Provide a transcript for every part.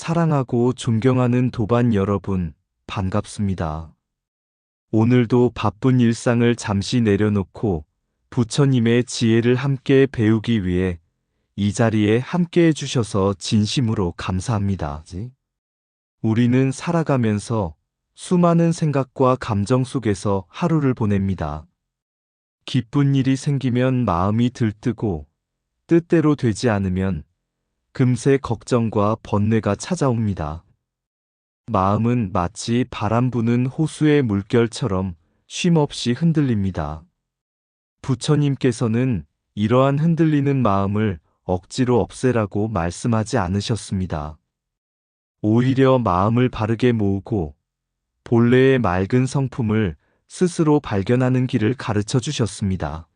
사랑하고 존경하는 도반 여러분, 반갑습니다. 오늘도 바쁜 일상을 잠시 내려놓고 부처님의 지혜를 함께 배우기 위해 이 자리에 함께 해주셔서 진심으로 감사합니다. 우리는 살아가면서 수많은 생각과 감정 속에서 하루를 보냅니다. 기쁜 일이 생기면 마음이 들뜨고 뜻대로 되지 않으면 금세 걱정과 번뇌가 찾아옵니다. 마음은 마치 바람 부는 호수의 물결처럼 쉼없이 흔들립니다. 부처님께서는 이러한 흔들리는 마음을 억지로 없애라고 말씀하지 않으셨습니다. 오히려 마음을 바르게 모으고 본래의 맑은 성품을 스스로 발견하는 길을 가르쳐 주셨습니다.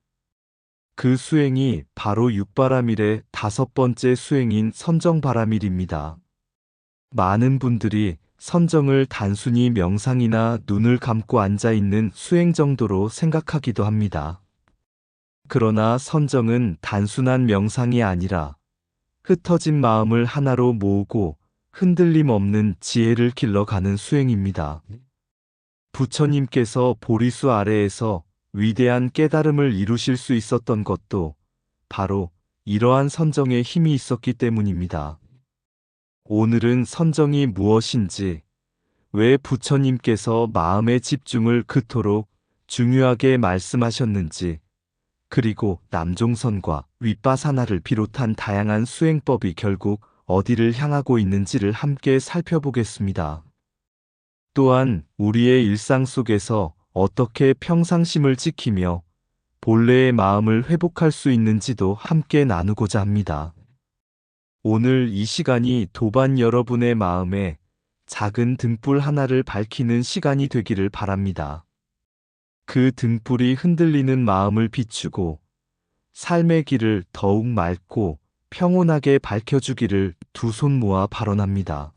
그 수행이 바로 육바라밀의 5번째 수행인 선정바라밀입니다. 많은 분들이 선정을 단순히 명상이나 눈을 감고 앉아있는 수행 정도로 생각하기도 합니다. 그러나 선정은 단순한 명상이 아니라 흩어진 마음을 하나로 모으고 흔들림 없는 지혜를 길러가는 수행입니다. 부처님께서 보리수 아래에서 위대한 깨달음을 이루실 수 있었던 것도 바로 이러한 선정에 힘이 있었기 때문입니다. 오늘은 선정이 무엇인지, 왜 부처님께서 마음의 집중을 그토록 중요하게 말씀하셨는지, 그리고 남종선과 윗바사나를 비롯한 다양한 수행법이 결국 어디를 향하고 있는지를 함께 살펴보겠습니다. 또한 우리의 일상 속에서 어떻게 평상심을 지키며 본래의 마음을 회복할 수 있는지도 함께 나누고자 합니다. 오늘 이 시간이 도반 여러분의 마음에 작은 등불 하나를 밝히는 시간이 되기를 바랍니다. 그 등불이 흔들리는 마음을 비추고 삶의 길을 더욱 맑고 평온하게 밝혀주기를 두 손 모아 발언합니다.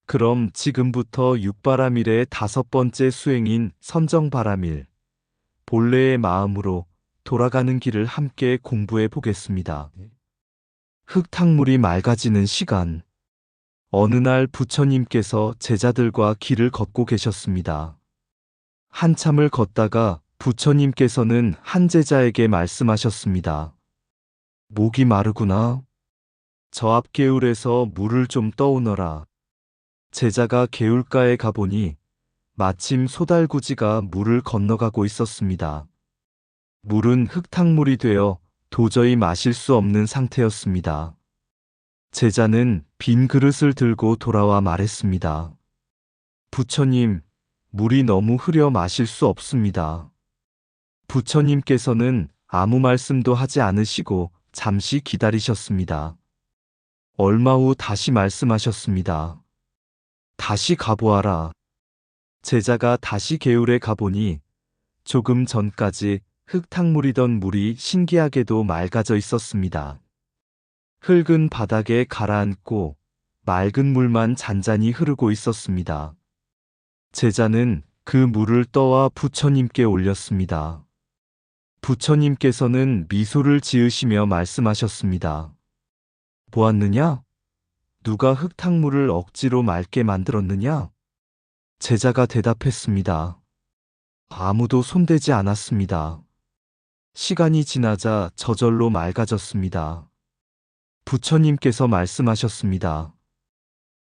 그럼 지금부터 육바라밀의 5번째 수행인 선정바라밀, 본래의 마음으로 돌아가는 길을 함께 공부해 보겠습니다. 흙탕물이 맑아지는 시간. 어느 날 부처님께서 제자들과 길을 걷고 계셨습니다. 한참을 걷다가 부처님께서는 한 제자에게 말씀하셨습니다. 목이 마르구나. 저 앞 개울에서 물을 좀 떠오너라. 제자가 개울가에 가보니 마침 소달구지가 물을 건너가고 있었습니다. 물은 흙탕물이 되어 도저히 마실 수 없는 상태였습니다. 제자는 빈 그릇을 들고 돌아와 말했습니다. 부처님, 물이 너무 흐려 마실 수 없습니다. 부처님께서는 아무 말씀도 하지 않으시고 잠시 기다리셨습니다. 얼마 후 다시 말씀하셨습니다. 다시 가보아라. 제자가 다시 개울에 가보니 조금 전까지 흙탕물이던 물이 신기하게도 맑아져 있었습니다. 흙은 바닥에 가라앉고 맑은 물만 잔잔히 흐르고 있었습니다. 제자는 그 물을 떠와 부처님께 올렸습니다. 부처님께서는 미소를 지으시며 말씀하셨습니다. 보았느냐? 누가 흙탕물을 억지로 맑게 만들었느냐? 제자가 대답했습니다. 아무도 손대지 않았습니다. 시간이 지나자 저절로 맑아졌습니다. 부처님께서 말씀하셨습니다.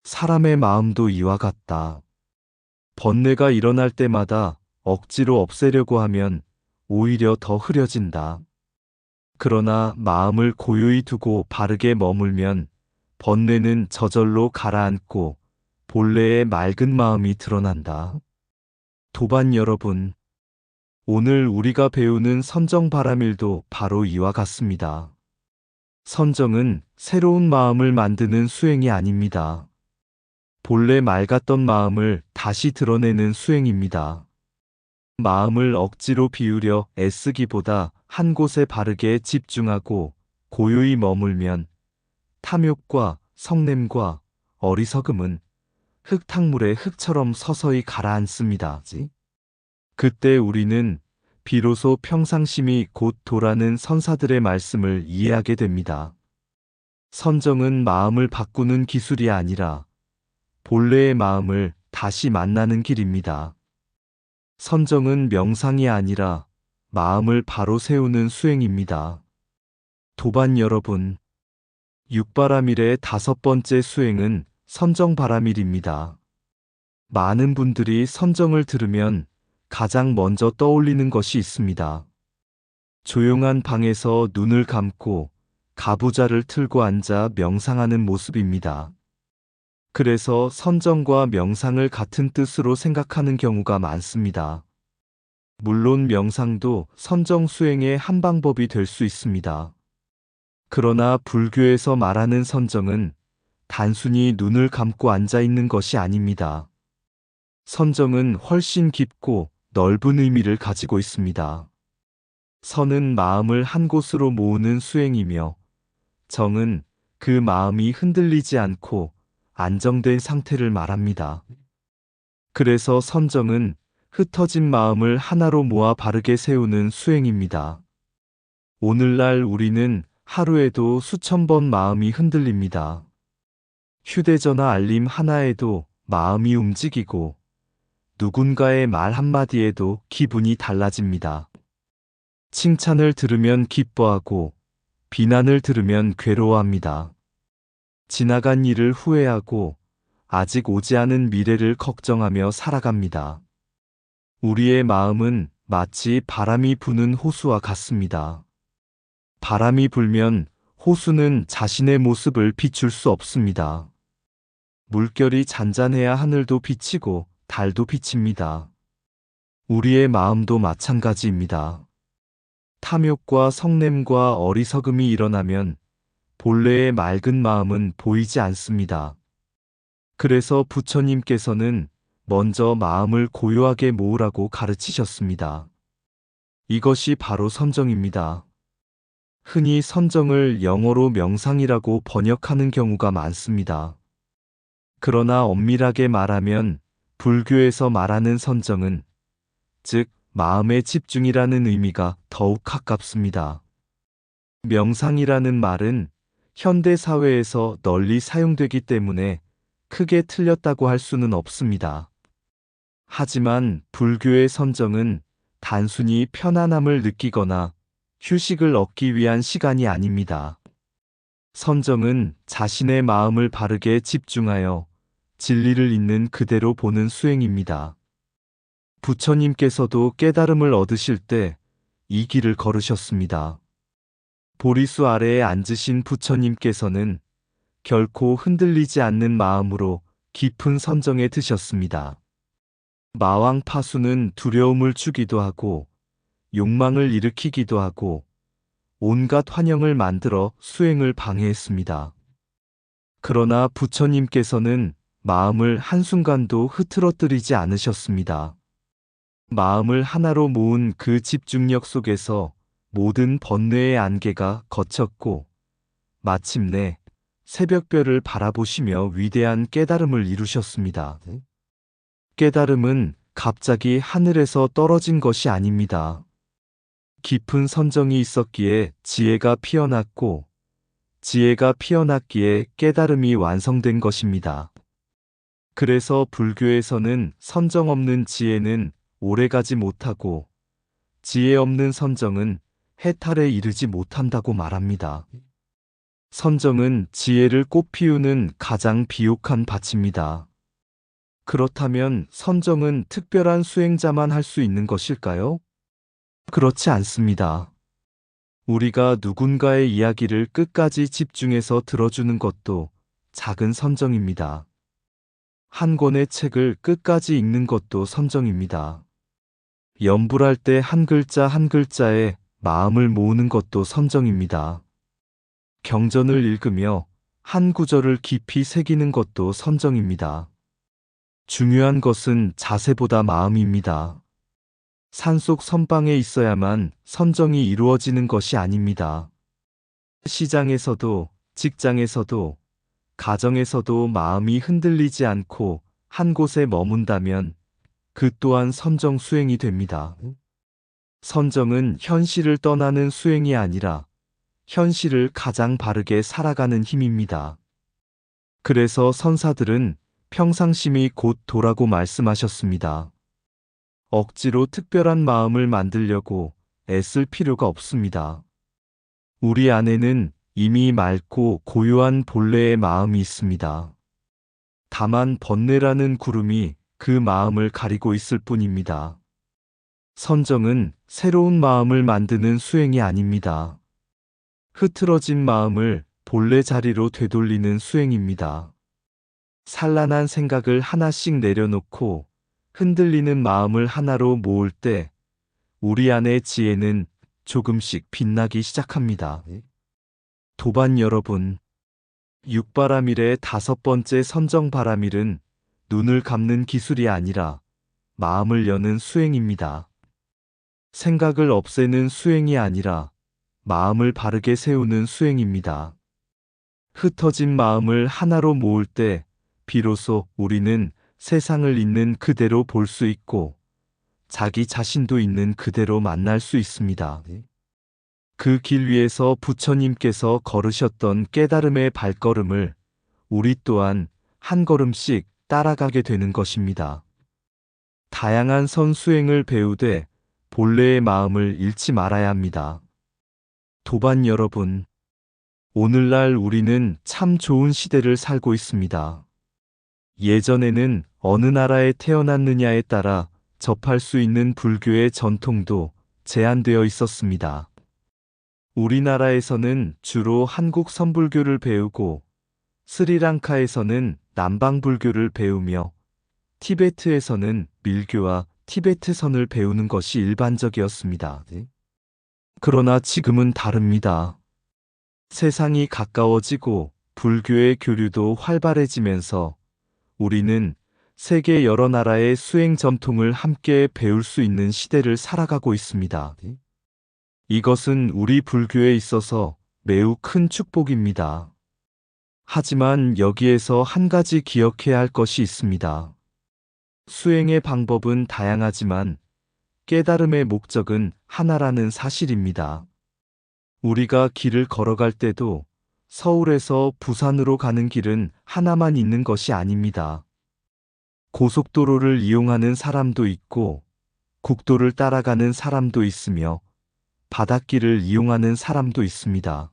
사람의 마음도 이와 같다. 번뇌가 일어날 때마다 억지로 없애려고 하면 오히려 더 흐려진다. 그러나 마음을 고요히 두고 바르게 머물면 번뇌는 저절로 가라앉고 본래의 맑은 마음이 드러난다. 도반 여러분, 오늘 우리가 배우는 선정바라밀도 바로 이와 같습니다. 선정은 새로운 마음을 만드는 수행이 아닙니다. 본래 맑았던 마음을 다시 드러내는 수행입니다. 마음을 억지로 비우려 애쓰기보다 한 곳에 바르게 집중하고 고요히 머물면 탐욕과 성냄과 어리석음은 흙탕물에 흙처럼 서서히 가라앉습니다. 그때 우리는 비로소 평상심이 곧 도라는 선사들의 말씀을 이해하게 됩니다. 선정은 마음을 바꾸는 기술이 아니라 본래의 마음을 다시 만나는 길입니다. 선정은 명상이 아니라 마음을 바로 세우는 수행입니다. 도반 여러분, 육바라밀의 5번째 수행은 선정바라밀입니다. 많은 분들이 선정을 들으면 가장 먼저 떠올리는 것이 있습니다. 조용한 방에서 눈을 감고 가부좌를 틀고 앉아 명상하는 모습입니다. 그래서 선정과 명상을 같은 뜻으로 생각하는 경우가 많습니다. 물론 명상도 선정 수행의 한 방법이 될 수 있습니다. 그러나 불교에서 말하는 선정은 단순히 눈을 감고 앉아 있는 것이 아닙니다. 선정은 훨씬 깊고 넓은 의미를 가지고 있습니다. 선은 마음을 한 곳으로 모으는 수행이며, 정은 그 마음이 흔들리지 않고 안정된 상태를 말합니다. 그래서 선정은 흩어진 마음을 하나로 모아 바르게 세우는 수행입니다. 오늘날 우리는 하루에도 수천 번 마음이 흔들립니다. 휴대전화 알림 하나에도 마음이 움직이고, 누군가의 말 한마디에도 기분이 달라집니다. 칭찬을 들으면 기뻐하고, 비난을 들으면 괴로워합니다. 지나간 일을 후회하고, 아직 오지 않은 미래를 걱정하며 살아갑니다. 우리의 마음은 마치 바람이 부는 호수와 같습니다. 바람이 불면 호수는 자신의 모습을 비출 수 없습니다. 물결이 잔잔해야 하늘도 비치고 달도 비칩니다. 우리의 마음도 마찬가지입니다. 탐욕과 성냄과 어리석음이 일어나면 본래의 맑은 마음은 보이지 않습니다. 그래서 부처님께서는 먼저 마음을 고요하게 모으라고 가르치셨습니다. 이것이 바로 선정입니다. 흔히 선정을 영어로 명상이라고 번역하는 경우가 많습니다. 그러나 엄밀하게 말하면 불교에서 말하는 선정은, 즉 마음의 집중이라는 의미가 더욱 가깝습니다. 명상이라는 말은 현대 사회에서 널리 사용되기 때문에 크게 틀렸다고 할 수는 없습니다. 하지만 불교의 선정은 단순히 편안함을 느끼거나 휴식을 얻기 위한 시간이 아닙니다. 선정은 자신의 마음을 바르게 집중하여 진리를 있는 그대로 보는 수행입니다. 부처님께서도 깨달음을 얻으실 때 이 길을 걸으셨습니다. 보리수 아래에 앉으신 부처님께서는 결코 흔들리지 않는 마음으로 깊은 선정에 드셨습니다. 마왕 파수는 두려움을 주기도 하고 욕망을 일으키기도 하고 온갖 환영을 만들어 수행을 방해했습니다. 그러나 부처님께서는 마음을 한순간도 흐트러뜨리지 않으셨습니다. 마음을 하나로 모은 그 집중력 속에서 모든 번뇌의 안개가 걷혔고, 마침내 새벽별을 바라보시며 위대한 깨달음을 이루셨습니다. 깨달음은 갑자기 하늘에서 떨어진 것이 아닙니다. 깊은 선정이 있었기에 지혜가 피어났고, 지혜가 피어났기에 깨달음이 완성된 것입니다. 그래서 불교에서는 선정 없는 지혜는 오래가지 못하고, 지혜 없는 선정은 해탈에 이르지 못한다고 말합니다. 선정은 지혜를 꽃피우는 가장 비옥한 밭입니다. 그렇다면 선정은 특별한 수행자만 할 수 있는 것일까요? 그렇지 않습니다. 우리가 누군가의 이야기를 끝까지 집중해서 들어주는 것도 작은 선정입니다. 한 권의 책을 끝까지 읽는 것도 선정입니다. 염불할 때 한 글자 한 글자에 마음을 모으는 것도 선정입니다. 경전을 읽으며 한 구절을 깊이 새기는 것도 선정입니다. 중요한 것은 자세보다 마음입니다. 산속 선방에 있어야만 선정이 이루어지는 것이 아닙니다. 시장에서도, 직장에서도, 가정에서도 마음이 흔들리지 않고 한 곳에 머문다면 그 또한 선정 수행이 됩니다. 선정은 현실을 떠나는 수행이 아니라 현실을 가장 바르게 살아가는 힘입니다. 그래서 선사들은 평상심이 곧 도라고 말씀하셨습니다. 억지로 특별한 마음을 만들려고 애쓸 필요가 없습니다. 우리 안에는 이미 맑고 고요한 본래의 마음이 있습니다. 다만 번뇌라는 구름이 그 마음을 가리고 있을 뿐입니다. 선정은 새로운 마음을 만드는 수행이 아닙니다. 흐트러진 마음을 본래 자리로 되돌리는 수행입니다. 산란한 생각을 하나씩 내려놓고 흔들리는 마음을 하나로 모을 때 우리 안의 지혜는 조금씩 빛나기 시작합니다. 도반 여러분, 육바라밀의 5번째 선정바라밀은 눈을 감는 기술이 아니라 마음을 여는 수행입니다. 생각을 없애는 수행이 아니라 마음을 바르게 세우는 수행입니다. 흩어진 마음을 하나로 모을 때 비로소 우리는 세상을 있는 그대로 볼 수 있고 자기 자신도 있는 그대로 만날 수 있습니다. 그 길 위에서 부처님께서 걸으셨던 깨달음의 발걸음을 우리 또한 한 걸음씩 따라가게 되는 것입니다. 다양한 선수행을 배우되 본래의 마음을 잃지 말아야 합니다. 도반 여러분, 오늘날 우리는 참 좋은 시대를 살고 있습니다. 예전에는 어느 나라에 태어났느냐에 따라 접할 수 있는 불교의 전통도 제한되어 있었습니다. 우리나라에서는 주로 한국 선불교를 배우고 스리랑카에서는 남방불교를 배우며 티베트에서는 밀교와 티베트선을 배우는 것이 일반적이었습니다. 그러나 지금은 다릅니다. 세상이 가까워지고 불교의 교류도 활발해지면서 우리는 세계 여러 나라의 수행 전통을 함께 배울 수 있는 시대를 살아가고 있습니다. 이것은 우리 불교에 있어서 매우 큰 축복입니다. 하지만 여기에서 한 가지 기억해야 할 것이 있습니다. 수행의 방법은 다양하지만 깨달음의 목적은 하나라는 사실입니다. 우리가 길을 걸어갈 때도 서울에서 부산으로 가는 길은 하나만 있는 것이 아닙니다. 고속도로를 이용하는 사람도 있고 국도를 따라가는 사람도 있으며 바닷길을 이용하는 사람도 있습니다.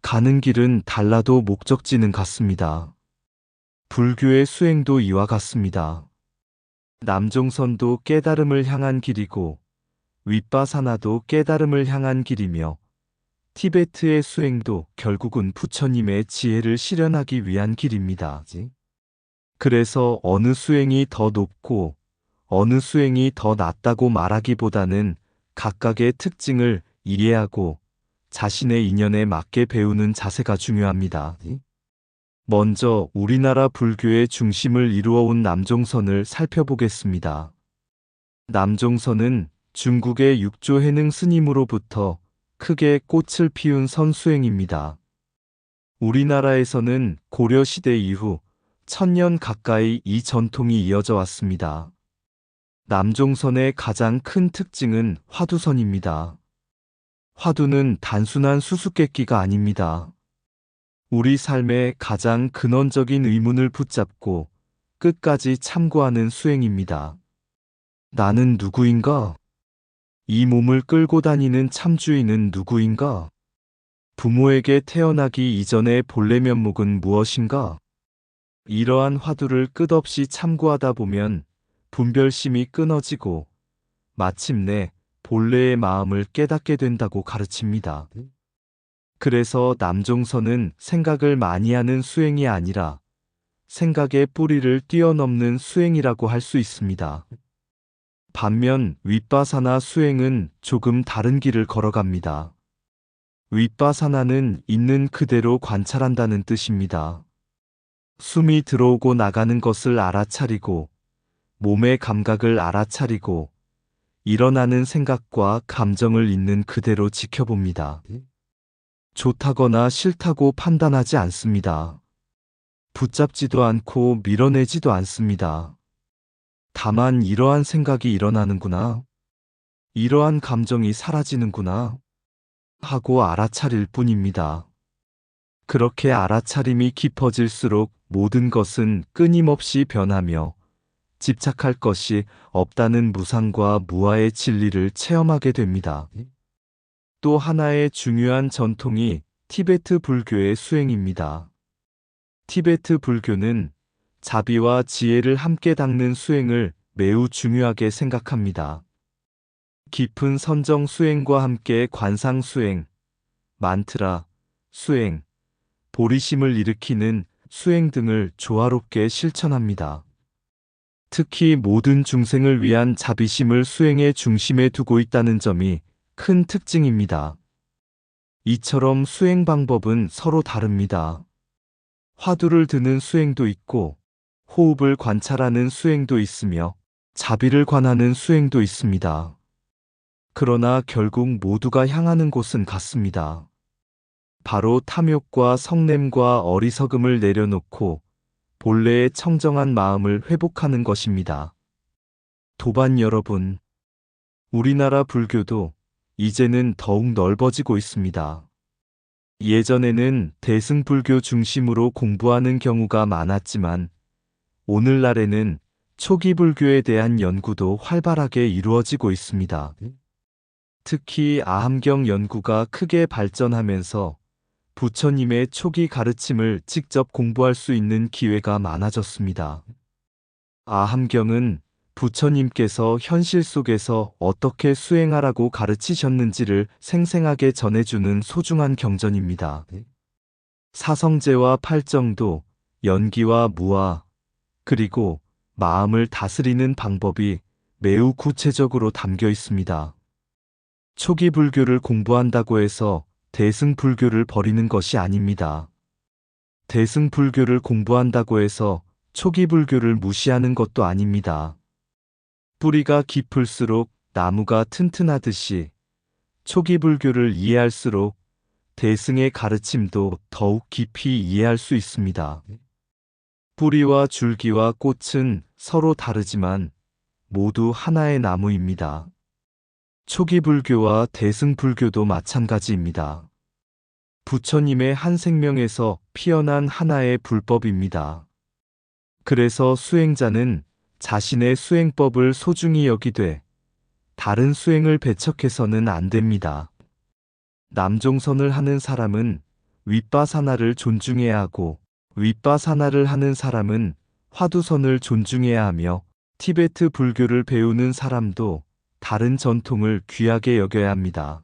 가는 길은 달라도 목적지는 같습니다. 불교의 수행도 이와 같습니다. 남종선도 깨달음을 향한 길이고 윗바사나도 깨달음을 향한 길이며 티베트의 수행도 결국은 부처님의 지혜를 실현하기 위한 길입니다. 그래서 어느 수행이 더 높고 어느 수행이 더 낮다고 말하기보다는 각각의 특징을 이해하고 자신의 인연에 맞게 배우는 자세가 중요합니다. 먼저 우리나라 불교의 중심을 이루어온 남종선을 살펴보겠습니다. 남종선은 중국의 육조해능 스님으로부터 크게 꽃을 피운 선수행입니다. 우리나라에서는 고려시대 이후 1000년 가까이 이 전통이 이어져 왔습니다. 남종선의 가장 큰 특징은 화두선입니다. 화두는 단순한 수수께끼가 아닙니다. 우리 삶의 가장 근원적인 의문을 붙잡고 끝까지 참고하는 수행입니다. 나는 누구인가? 이 몸을 끌고 다니는 참주인은 누구인가? 부모에게 태어나기 이전의 본래 면목은 무엇인가? 이러한 화두를 끝없이 참고하다 보면 분별심이 끊어지고 마침내 본래의 마음을 깨닫게 된다고 가르칩니다. 그래서 남종선은 생각을 많이 하는 수행이 아니라 생각의 뿌리를 뛰어넘는 수행이라고 할 수 있습니다. 반면 윗바사나 수행은 조금 다른 길을 걸어갑니다. 윗바사나는 있는 그대로 관찰한다는 뜻입니다. 숨이 들어오고 나가는 것을 알아차리고 몸의 감각을 알아차리고 일어나는 생각과 감정을 있는 그대로 지켜봅니다. 좋다거나 싫다고 판단하지 않습니다. 붙잡지도 않고 밀어내지도 않습니다. 다만 이러한 생각이 일어나는구나. 이러한 감정이 사라지는구나. 하고 알아차릴 뿐입니다. 그렇게 알아차림이 깊어질수록 모든 것은 끊임없이 변하며 집착할 것이 없다는 무상과 무아의 진리를 체험하게 됩니다. 또 하나의 중요한 전통이 티베트 불교의 수행입니다. 티베트 불교는 자비와 지혜를 함께 닦는 수행을 매우 중요하게 생각합니다. 깊은 선정 수행과 함께 관상 수행, 만트라 수행, 보리심을 일으키는 수행 등을 조화롭게 실천합니다. 특히 모든 중생을 위한 자비심을 수행의 중심에 두고 있다는 점이 큰 특징입니다. 이처럼 수행 방법은 서로 다릅니다. 화두를 드는 수행도 있고, 호흡을 관찰하는 수행도 있으며, 자비를 관하는 수행도 있습니다. 그러나 결국 모두가 향하는 곳은 같습니다. 바로 탐욕과 성냄과 어리석음을 내려놓고 본래의 청정한 마음을 회복하는 것입니다. 도반 여러분, 우리나라 불교도 이제는 더욱 넓어지고 있습니다. 예전에는 대승불교 중심으로 공부하는 경우가 많았지만 오늘날에는 초기 불교에 대한 연구도 활발하게 이루어지고 있습니다. 특히 아함경 연구가 크게 발전하면서 부처님의 초기 가르침을 직접 공부할 수 있는 기회가 많아졌습니다. 아함경은 부처님께서 현실 속에서 어떻게 수행하라고 가르치셨는지를 생생하게 전해주는 소중한 경전입니다. 사성제와 팔정도, 연기와 무아, 그리고 마음을 다스리는 방법이 매우 구체적으로 담겨 있습니다. 초기 불교를 공부한다고 해서 대승불교를 버리는 것이 아닙니다. 대승불교를 공부한다고 해서 초기 불교를 무시하는 것도 아닙니다. 뿌리가 깊을수록 나무가 튼튼하듯이 초기 불교를 이해할수록 대승의 가르침도 더욱 깊이 이해할 수 있습니다. 뿌리와 줄기와 꽃은 서로 다르지만 모두 하나의 나무입니다. 초기 불교와 대승불교도 마찬가지입니다. 부처님의 한 생명에서 피어난 하나의 불법입니다. 그래서 수행자는 자신의 수행법을 소중히 여기되 다른 수행을 배척해서는 안 됩니다. 남종선을 하는 사람은 윗바사나를 존중해야 하고 윗바사나를 하는 사람은 화두선을 존중해야 하며 티베트 불교를 배우는 사람도 다른 전통을 귀하게 여겨야 합니다.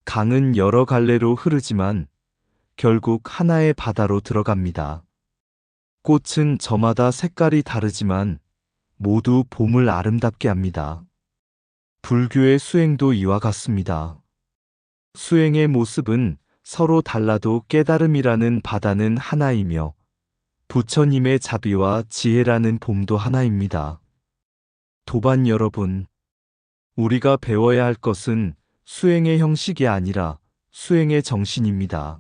강은 여러 갈래로 흐르지만 결국 하나의 바다로 들어갑니다. 꽃은 저마다 색깔이 다르지만 모두 봄을 아름답게 합니다. 불교의 수행도 이와 같습니다. 수행의 모습은 서로 달라도 깨달음이라는 바다는 하나이며 부처님의 자비와 지혜라는 봄도 하나입니다. 도반 여러분, 우리가 배워야 할 것은 수행의 형식이 아니라 수행의 정신입니다.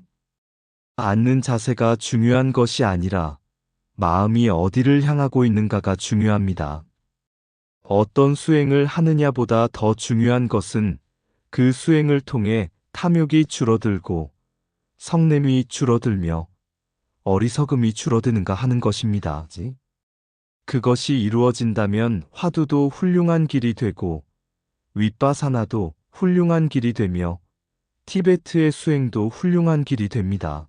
앉는 자세가 중요한 것이 아니라 마음이 어디를 향하고 있는가가 중요합니다. 어떤 수행을 하느냐보다 더 중요한 것은 그 수행을 통해 탐욕이 줄어들고 성냄이 줄어들며 어리석음이 줄어드는가 하는 것입니다. 그것이 이루어진다면 화두도 훌륭한 길이 되고 윗바사나도 훌륭한 길이 되며 티베트의 수행도 훌륭한 길이 됩니다.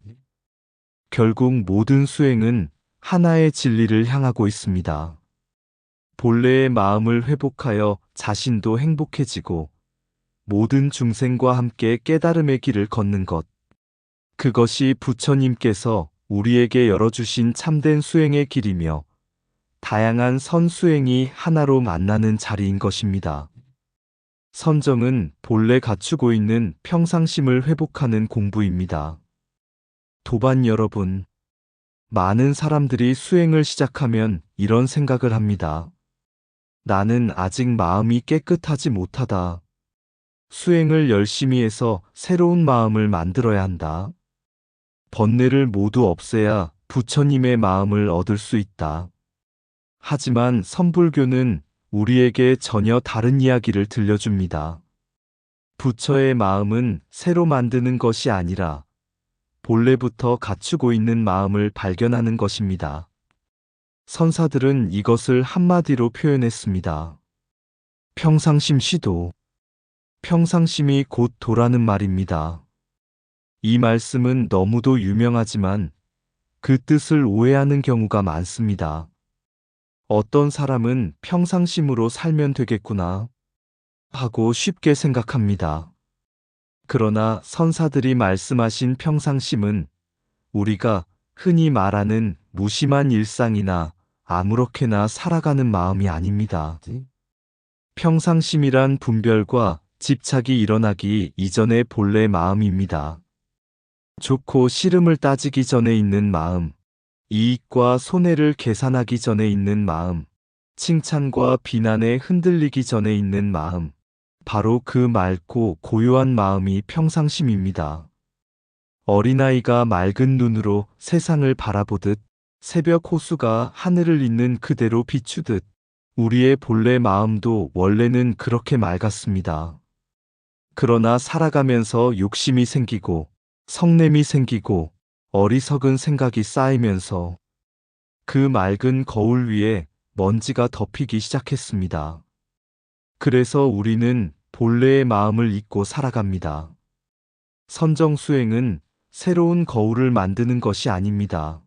결국 모든 수행은 하나의 진리를 향하고 있습니다. 본래의 마음을 회복하여 자신도 행복해지고 모든 중생과 함께 깨달음의 길을 걷는 것. 그것이 부처님께서 우리에게 열어주신 참된 수행의 길이며 다양한 선수행이 하나로 만나는 자리인 것입니다. 선정은 본래 갖추고 있는 평상심을 회복하는 공부입니다. 도반 여러분, 많은 사람들이 수행을 시작하면 이런 생각을 합니다. 나는 아직 마음이 깨끗하지 못하다. 수행을 열심히 해서 새로운 마음을 만들어야 한다. 번뇌를 모두 없애야 부처님의 마음을 얻을 수 있다. 하지만 선불교는 우리에게 전혀 다른 이야기를 들려줍니다. 부처의 마음은 새로 만드는 것이 아니라 본래부터 갖추고 있는 마음을 발견하는 것입니다. 선사들은 이것을 한마디로 표현했습니다. 평상심 시도. 평상심이 곧 도라는 말입니다. 이 말씀은 너무도 유명하지만 그 뜻을 오해하는 경우가 많습니다. 어떤 사람은 평상심으로 살면 되겠구나 하고 쉽게 생각합니다. 그러나 선사들이 말씀하신 평상심은 우리가 흔히 말하는 무심한 일상이나 아무렇게나 살아가는 마음이 아닙니다. 평상심이란 분별과 집착이 일어나기 이전의 본래 마음입니다. 좋고 싫음을 따지기 전에 있는 마음, 이익과 손해를 계산하기 전에 있는 마음, 칭찬과 비난에 흔들리기 전에 있는 마음, 바로 그 맑고 고요한 마음이 평상심입니다. 어린아이가 맑은 눈으로 세상을 바라보듯 새벽 호수가 하늘을 잇는 그대로 비추듯 우리의 본래 마음도 원래는 그렇게 맑았습니다. 그러나 살아가면서 욕심이 생기고 성냄이 생기고 어리석은 생각이 쌓이면서 그 맑은 거울 위에 먼지가 덮이기 시작했습니다. 그래서 우리는 본래의 마음을 잊고 살아갑니다. 선정수행은 새로운 거울을 만드는 것이 아닙니다.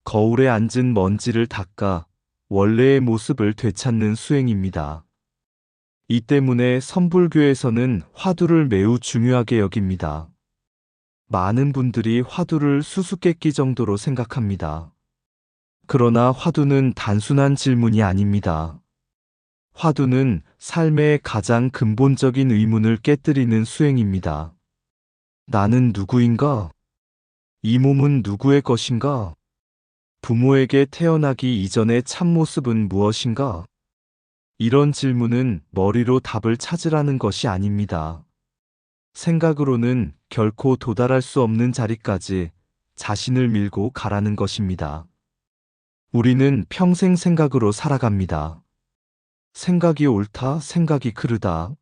거울에 앉은 먼지를 닦아 원래의 모습을 되찾는 수행입니다. 이 때문에 선불교에서는 화두를 매우 중요하게 여깁니다. 많은 분들이 화두를 수수께끼 정도로 생각합니다. 그러나 화두는 단순한 질문이 아닙니다. 화두는 삶의 가장 근본적인 의문을 깨뜨리는 수행입니다. 나는 누구인가? 이 몸은 누구의 것인가? 부모에게 태어나기 이전의 참모습은 무엇인가? 이런 질문은 머리로 답을 찾으라는 것이 아닙니다. 생각으로는 결코 도달할 수 없는 자리까지 자신을 밀고 가라는 것입니다. 우리는 평생 생각으로 살아갑니다. 생각이 옳다, 생각이 그르다.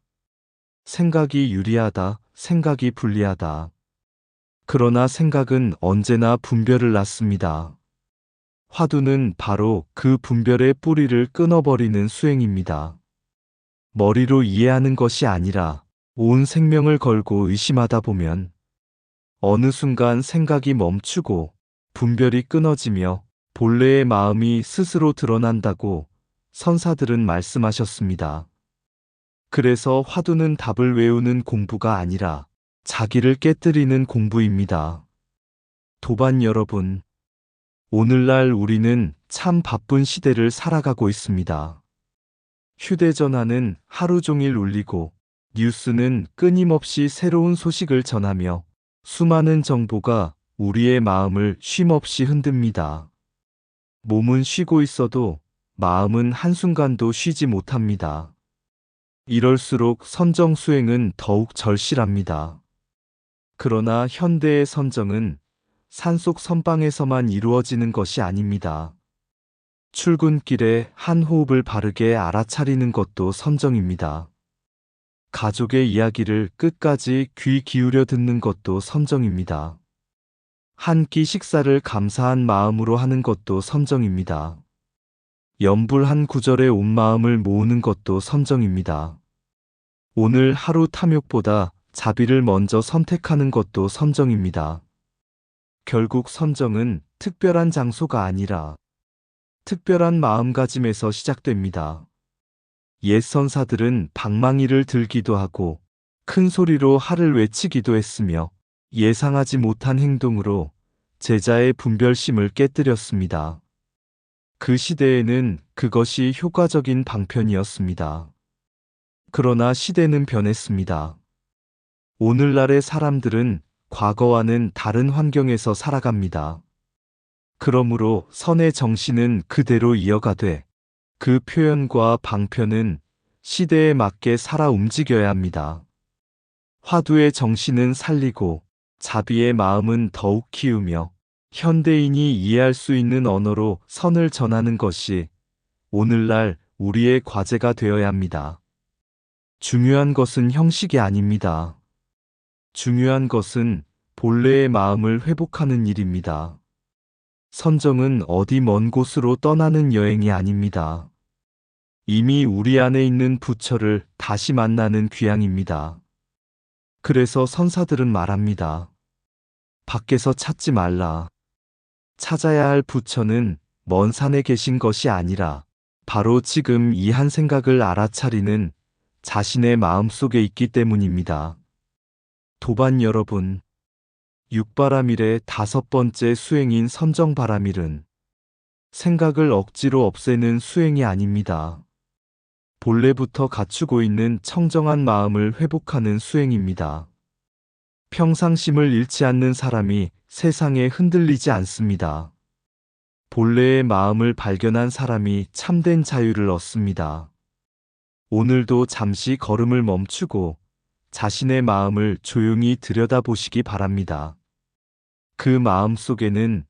생각이 유리하다, 생각이 불리하다. 그러나 생각은 언제나 분별을 낳습니다. 화두는 바로 그 분별의 뿌리를 끊어버리는 수행입니다. 머리로 이해하는 것이 아니라 온 생명을 걸고 의심하다 보면 어느 순간 생각이 멈추고 분별이 끊어지며 본래의 마음이 스스로 드러난다고 선사들은 말씀하셨습니다. 그래서 화두는 답을 외우는 공부가 아니라 자기를 깨뜨리는 공부입니다. 도반 여러분, 오늘날 우리는 참 바쁜 시대를 살아가고 있습니다. 휴대전화는 하루 종일 울리고 뉴스는 끊임없이 새로운 소식을 전하며 수많은 정보가 우리의 마음을 쉼없이 흔듭니다. 몸은 쉬고 있어도 마음은 한순간도 쉬지 못합니다. 이럴수록 선정수행은 더욱 절실합니다. 그러나 현대의 선정은 산속 선방에서만 이루어지는 것이 아닙니다. 출근길에 한 호흡을 바르게 알아차리는 것도 선정입니다. 가족의 이야기를 끝까지 귀 기울여 듣는 것도 선정입니다. 한 끼 식사를 감사한 마음으로 하는 것도 선정입니다. 연불 한 구절에 온 마음을 모으는 것도 선정입니다. 오늘 하루 탐욕보다 자비를 먼저 선택하는 것도 선정입니다. 결국 선정은 특별한 장소가 아니라 특별한 마음가짐에서 시작됩니다. 옛 선사들은 방망이를 들기도 하고 큰 소리로 하를 외치기도 했으며 예상하지 못한 행동으로 제자의 분별심을 깨뜨렸습니다. 그 시대에는 그것이 효과적인 방편이었습니다. 그러나 시대는 변했습니다. 오늘날의 사람들은 과거와는 다른 환경에서 살아갑니다. 그러므로 선의 정신은 그대로 이어가되 그 표현과 방편은 시대에 맞게 살아 움직여야 합니다. 화두의 정신은 살리고 자비의 마음은 더욱 키우며 현대인이 이해할 수 있는 언어로 선을 전하는 것이 오늘날 우리의 과제가 되어야 합니다. 중요한 것은 형식이 아닙니다. 중요한 것은 본래의 마음을 회복하는 일입니다. 선정은 어디 먼 곳으로 떠나는 여행이 아닙니다. 이미 우리 안에 있는 부처를 다시 만나는 귀향입니다. 그래서 선사들은 말합니다. 밖에서 찾지 말라. 찾아야 할 부처는 먼 산에 계신 것이 아니라 바로 지금 이 한 생각을 알아차리는 자신의 마음속에 있기 때문입니다. 도반 여러분, 육바라밀의 5번째 수행인 선정바라밀은 생각을 억지로 없애는 수행이 아닙니다. 본래부터 갖추고 있는 청정한 마음을 회복하는 수행입니다. 평상심을 잃지 않는 사람이 세상에 흔들리지 않습니다. 본래의 마음을 발견한 사람이 참된 자유를 얻습니다. 오늘도 잠시 걸음을 멈추고 자신의 마음을 조용히 들여다보시기 바랍니다. 그 마음 속에는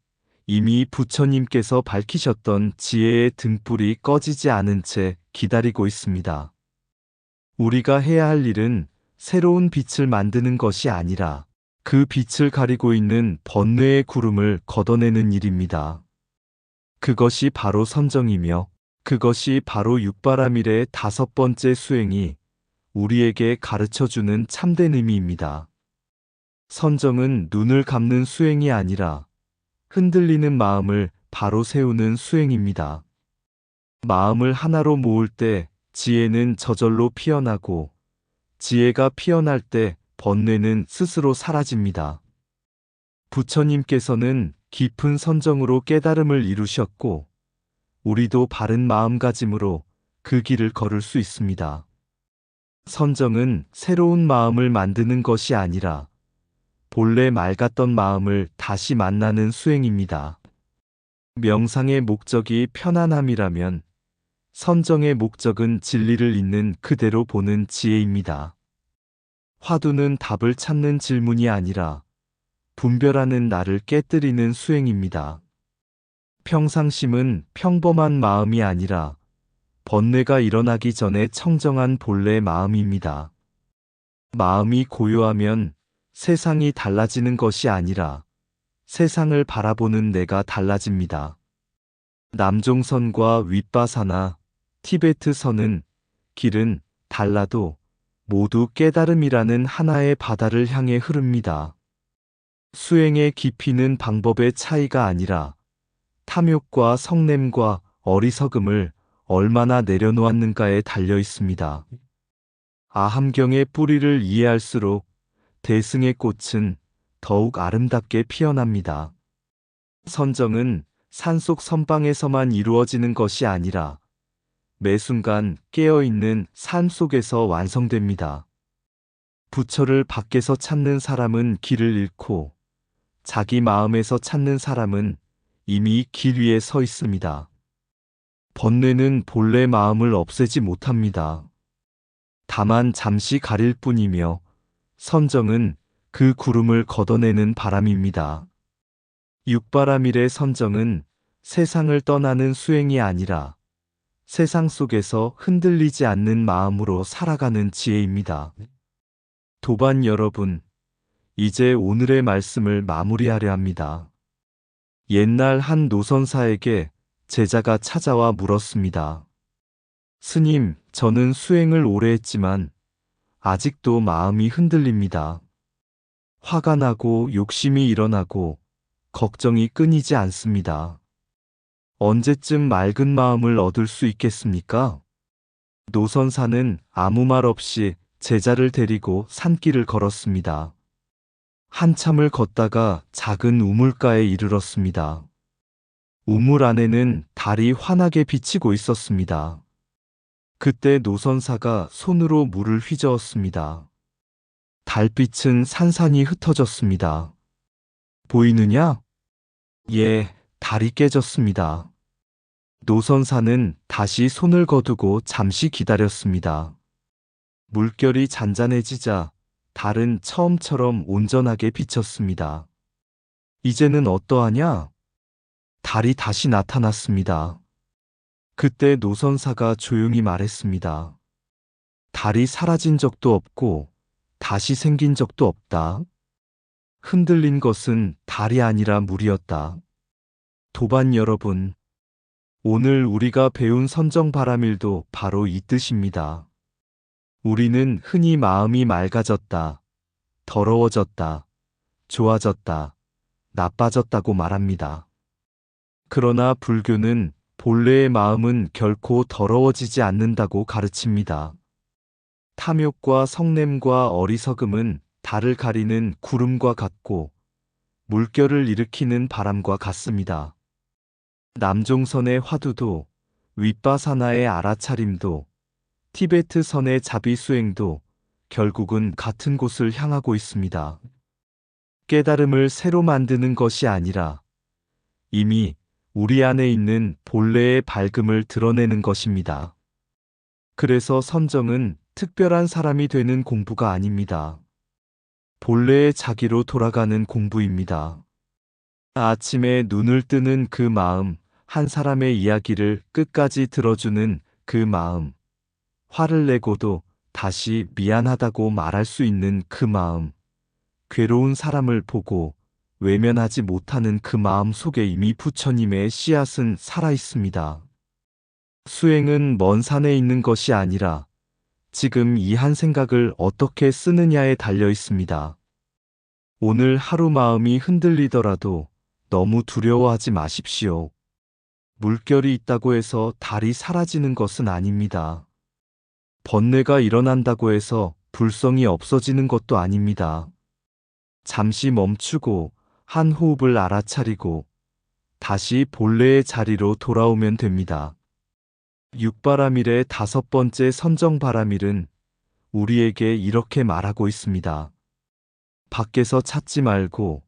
이미 부처님께서 밝히셨던 지혜의 등불이 꺼지지 않은 채 기다리고 있습니다. 우리가 해야 할 일은 새로운 빛을 만드는 것이 아니라 그 빛을 가리고 있는 번뇌의 구름을 걷어내는 일입니다. 그것이 바로 선정이며 그것이 바로 육바라밀의 5번째 수행이 우리에게 가르쳐주는 참된 의미입니다. 선정은 눈을 감는 수행이 아니라 흔들리는 마음을 바로 세우는 수행입니다. 마음을 하나로 모을 때 지혜는 저절로 피어나고 지혜가 피어날 때 번뇌는 스스로 사라집니다. 부처님께서는 깊은 선정으로 깨달음을 이루셨고 우리도 바른 마음가짐으로 그 길을 걸을 수 있습니다. 선정은 새로운 마음을 만드는 것이 아니라 본래 맑았던 마음을 다시 만나는 수행입니다. 명상의 목적이 편안함이라면 선정의 목적은 진리를 있는 그대로 보는 지혜입니다. 화두는 답을 찾는 질문이 아니라 분별하는 나를 깨뜨리는 수행입니다. 평상심은 평범한 마음이 아니라 번뇌가 일어나기 전에 청정한 본래 마음입니다. 마음이 고요하면 세상이 달라지는 것이 아니라 세상을 바라보는 내가 달라집니다. 남종선과 윗바사나 티베트선은 길은 달라도 모두 깨달음이라는 하나의 바다를 향해 흐릅니다. 수행의 깊이는 방법의 차이가 아니라 탐욕과 성냄과 어리석음을 얼마나 내려놓았는가에 달려 있습니다. 아함경의 뿌리를 이해할수록 대승의 꽃은 더욱 아름답게 피어납니다. 선정은 산속 선방에서만 이루어지는 것이 아니라 매 순간 깨어있는 삶 속에서 완성됩니다. 부처를 밖에서 찾는 사람은 길을 잃고 자기 마음에서 찾는 사람은 이미 길 위에 서 있습니다. 번뇌는 본래 마음을 없애지 못합니다. 다만 잠시 가릴 뿐이며 선정은 그 구름을 걷어내는 바람입니다. 육바라밀의 선정은 세상을 떠나는 수행이 아니라 세상 속에서 흔들리지 않는 마음으로 살아가는 지혜입니다. 도반 여러분, 이제 오늘의 말씀을 마무리하려 합니다. 옛날 한 노선사에게 제자가 찾아와 물었습니다. 스님, 저는 수행을 오래 했지만 아직도 마음이 흔들립니다. 화가 나고 욕심이 일어나고 걱정이 끊이지 않습니다. 언제쯤 맑은 마음을 얻을 수 있겠습니까? 노선사는 아무 말 없이 제자를 데리고 산길을 걸었습니다. 한참을 걷다가 작은 우물가에 이르렀습니다. 우물 안에는 달이 환하게 비치고 있었습니다. 그때 노선사가 손으로 물을 휘저었습니다. 달빛은 산산이 흩어졌습니다. 보이느냐? 예, 달이 깨졌습니다. 노선사는 다시 손을 거두고 잠시 기다렸습니다. 물결이 잔잔해지자 달은 처음처럼 온전하게 비쳤습니다. 이제는 어떠하냐? 달이 다시 나타났습니다. 그때 노선사가 조용히 말했습니다. 달이 사라진 적도 없고 다시 생긴 적도 없다. 흔들린 것은 달이 아니라 물이었다. 도반 여러분, 오늘 우리가 배운 선정바람일도 바로 이 뜻입니다. 우리는 흔히 마음이 맑아졌다, 더러워졌다, 좋아졌다, 나빠졌다고 말합니다. 그러나 불교는 본래의 마음은 결코 더러워지지 않는다고 가르칩니다. 탐욕과 성냄과 어리석음은 달을 가리는 구름과 같고 물결을 일으키는 바람과 같습니다. 남종선의 화두도 윗바사나의 알아차림도 티베트 선의 자비수행도 결국은 같은 곳을 향하고 있습니다. 깨달음을 새로 만드는 것이 아니라 이미 우리 안에 있는 본래의 밝음을 드러내는 것입니다. 그래서 선정은 특별한 사람이 되는 공부가 아닙니다. 본래의 자기로 돌아가는 공부입니다. 아침에 눈을 뜨는 그 마음, 한 사람의 이야기를 끝까지 들어주는 그 마음, 화를 내고도 다시 미안하다고 말할 수 있는 그 마음, 괴로운 사람을 보고 외면하지 못하는 그 마음 속에 이미 부처님의 씨앗은 살아 있습니다. 수행은 먼 산에 있는 것이 아니라 지금 이 한 생각을 어떻게 쓰느냐에 달려 있습니다. 오늘 하루 마음이 흔들리더라도 너무 두려워하지 마십시오. 물결이 있다고 해서 달이 사라지는 것은 아닙니다. 번뇌가 일어난다고 해서 불성이 없어지는 것도 아닙니다. 잠시 멈추고 한 호흡을 알아차리고 다시 본래의 자리로 돌아오면 됩니다. 육바라밀의 5번째 선정바라밀은 우리에게 이렇게 말하고 있습니다. 밖에서 찾지 말고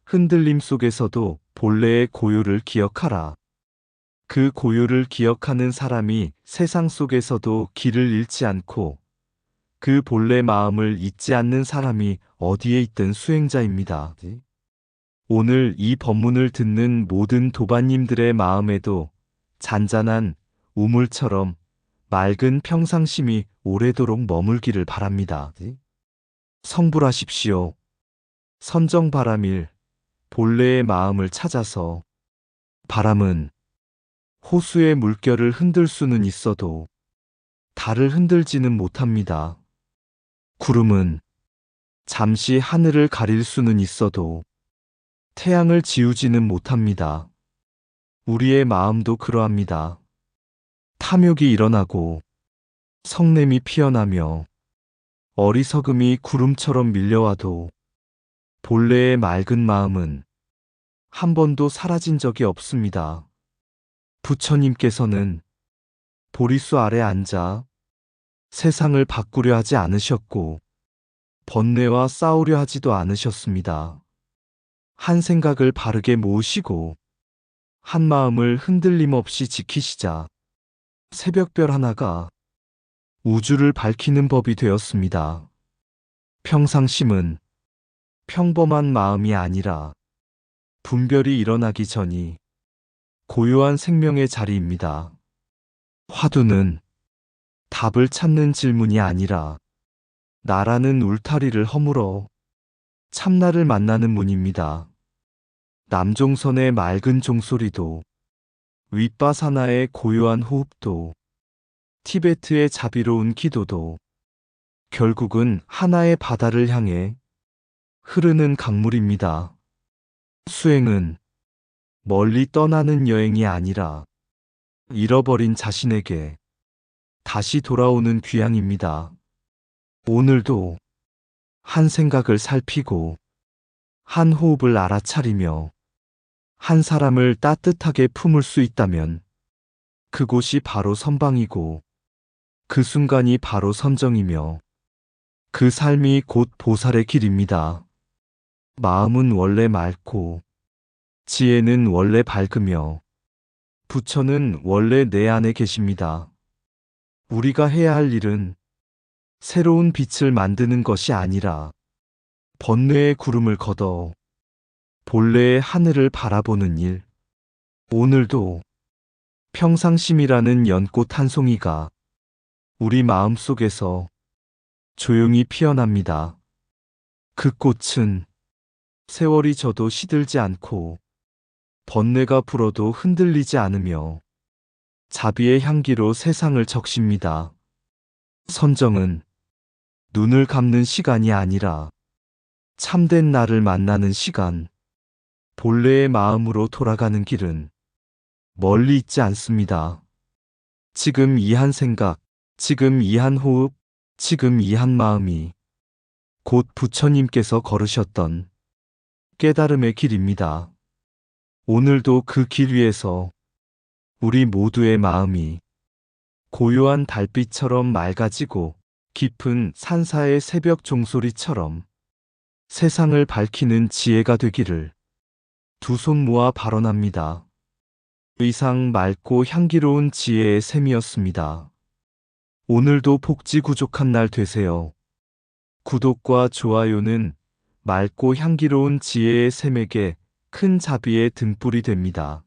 흔들림 속에서도 본래의 고요를 기억하라. 그 고요를 기억하는 사람이 세상 속에서도 길을 잃지 않고 그 본래 마음을 잊지 않는 사람이 어디에 있든 수행자입니다. 오늘 이 법문을 듣는 모든 도반님들의 마음에도 잔잔한 우물처럼 맑은 평상심이 오래도록 머물기를 바랍니다. 성불하십시오. 선정바라밀, 본래의 마음을 찾아서. 바람은 호수의 물결을 흔들 수는 있어도 달을 흔들지는 못합니다. 구름은 잠시 하늘을 가릴 수는 있어도 태양을 지우지는 못합니다. 우리의 마음도 그러합니다. 탐욕이 일어나고 성냄이 피어나며 어리석음이 구름처럼 밀려와도 본래의 맑은 마음은 한 번도 사라진 적이 없습니다. 부처님께서는 보리수 아래 앉아 세상을 바꾸려 하지 않으셨고 번뇌와 싸우려 하지도 않으셨습니다. 한 생각을 바르게 모으시고 한 마음을 흔들림 없이 지키시자 새벽별 하나가 우주를 밝히는 법이 되었습니다. 평상심은 평범한 마음이 아니라 분별이 일어나기 전이 고요한 생명의 자리입니다. 화두는 답을 찾는 질문이 아니라 나라는 울타리를 허물어 참나를 만나는 문입니다. 남종선의 맑은 종소리도 윗바사나의 고요한 호흡도 티베트의 자비로운 기도도 결국은 하나의 바다를 향해 흐르는 강물입니다. 수행은 멀리 떠나는 여행이 아니라 잃어버린 자신에게 다시 돌아오는 귀향입니다. 오늘도 한 생각을 살피고 한 호흡을 알아차리며 한 사람을 따뜻하게 품을 수 있다면 그곳이 바로 선방이고 그 순간이 바로 선정이며 그 삶이 곧 보살의 길입니다. 마음은 원래 맑고 지혜는 원래 밝으며 부처는 원래 내 안에 계십니다. 우리가 해야 할 일은 새로운 빛을 만드는 것이 아니라 번뇌의 구름을 걷어 본래의 하늘을 바라보는 일. 오늘도 평상심이라는 연꽃 한 송이가 우리 마음속에서 조용히 피어납니다. 그 꽃은 세월이 져도 시들지 않고 번뇌가 불어도 흔들리지 않으며 자비의 향기로 세상을 적십니다. 선정은 눈을 감는 시간이 아니라 참된 나를 만나는 시간, 본래의 마음으로 돌아가는 길은 멀리 있지 않습니다. 지금 이 한 생각, 지금 이 한 호흡, 지금 이 한 마음이 곧 부처님께서 걸으셨던 깨달음의 길입니다. 오늘도 그 길 위에서 우리 모두의 마음이 고요한 달빛처럼 맑아지고 깊은 산사의 새벽 종소리처럼 세상을 밝히는 지혜가 되기를 두 손 모아 발언합니다. 의상 맑고 향기로운 지혜의 샘이었습니다. 오늘도 복지 구족한 날 되세요. 구독과 좋아요는 맑고 향기로운 지혜의 샘에게 큰 자비의 등불이 됩니다.